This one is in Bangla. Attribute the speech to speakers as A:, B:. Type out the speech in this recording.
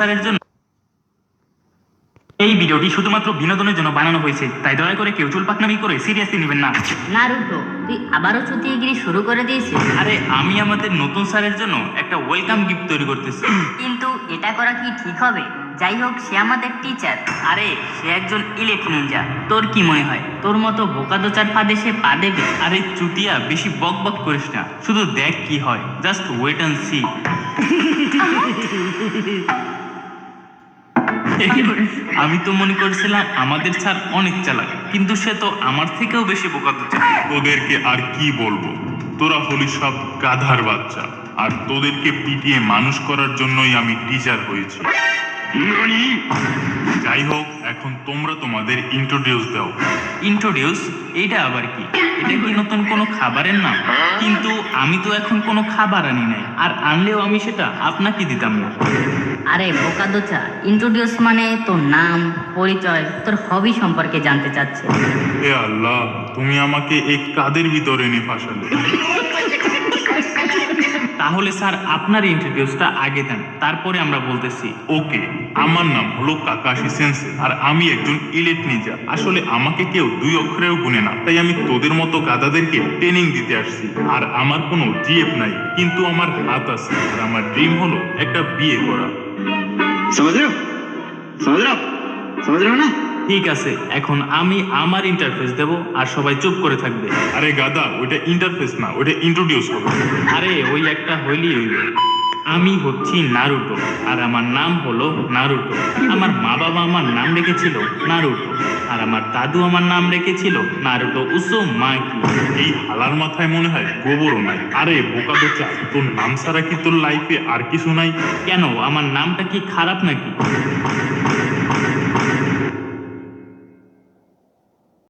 A: স্যারের জন্য এই ভিডিওটি শুধুমাত্র বিনোদনের জন্য বানানো হয়েছে, তাই দয়া করে কেউ চুল পাকনামি করে সিরিয়াসলি নেবেন না।
B: নারুটো, তুই আবারও চুতিয়েগিরি শুরু করে দিয়েছিস।
A: আরে আমি আমাদের নতুন স্যারের জন্য একটা ওয়েলকাম গিফট তৈরি করতেছি।
B: কিন্তু এটা করা কি ঠিক হবে? যাই হোক, সে আমাদের টিচার।
A: আরে সে একজন ইলেট নিনজা। তোর কি মনে হয় তোর মতো বোকাদোচার ফাঁদে সে পা দেবে? আরে চুতিয়া, বেশি বক বক করিস না, শুধু দেখ কি হয়, জাস্ট ওয়েট অ্যান্ড সি। আমি তো মনে করছিলাম আমাদের স্যার অনেক চালাক, কিন্তু সে তো আমার থেকেও বেশি বোকাদোচা।
C: তোদেরকে আর কি বলবো, তোরা হলি সব গাধার বাচ্চা, আর তোদেরকে পিটিয়ে মানুষ করার জন্যই আমি টিচার হয়েছি। যাই হোক, এখন তোমরা তোমাদের ইন্ট্রোডিউস দাও।
A: ইন্ট্রোডিউস? এইটা আবার কি? এটা কি নতুন কোনো খাবারের নাম? কিন্তু আমি তো এখন কোনো খাবার আনি নাই, আর আনলেও আমি সেটা আপনাকে দিতাম না।
B: আরে বোকাদোচা, ইন্ট্রোডিউস মানে তোর নাম, পরিচয়, তোর হবি সম্পর্কে জানতে চাচ্ছে।
C: হে আল্লাহ, তুমি আমাকে এই কাদের ভিতরে নিয়ে ফাঁসালে।
A: তাহলে স্যার আপনার ইন্ট্রোডিউসটা আগে দেন, তারপরে আমরা বলতেছি।
C: ওকে, আমার নাম হলো কাকাশি সেন্সে, আর আমি একজন ইলেট নিনজা। আসলে আমাকে কেউ 2 অক্ষরেও গুনে না, তাই আমি তোদের মতো গাধাদেরকে ট্রেনিং দিতে আসছি। আর আমার কোনো জিএফ নাই, কিন্তু আমার হাত আছে, আর আমার ড্রিম হলো একটা বিয়ে করা।
D: समझ रहे हो समझ रहे हो समझ रहे हो ना।
A: ঠিক আছে, এখন আমি আমার ইন্টারফেস দেব, আর সবাই চুপ করে থাকবে।
C: আরে গাধা, ওইটা ইন্টারফেস না, ওইটা ইন্ট্রোডিউস হবে।
A: আরে ওই একটা হইলেই হইল। আমি হচ্ছি নারুটো, আর আমার নাম হলো নারুটো। আমার মা বাবা আমার নাম রেখেছিল নারুটো, আর আমার দাদু আমার নাম রেখেছিল নারুটো উজুমাকি।
C: এই হালার মাথায় মনে হয় গোবরও নাই। আরে বোকা দোচা, তোর নাম ছাড়া কি তোর লাইফে আর কিছু নাই?
A: কেন, আমার নামটা কি খারাপ নাকি?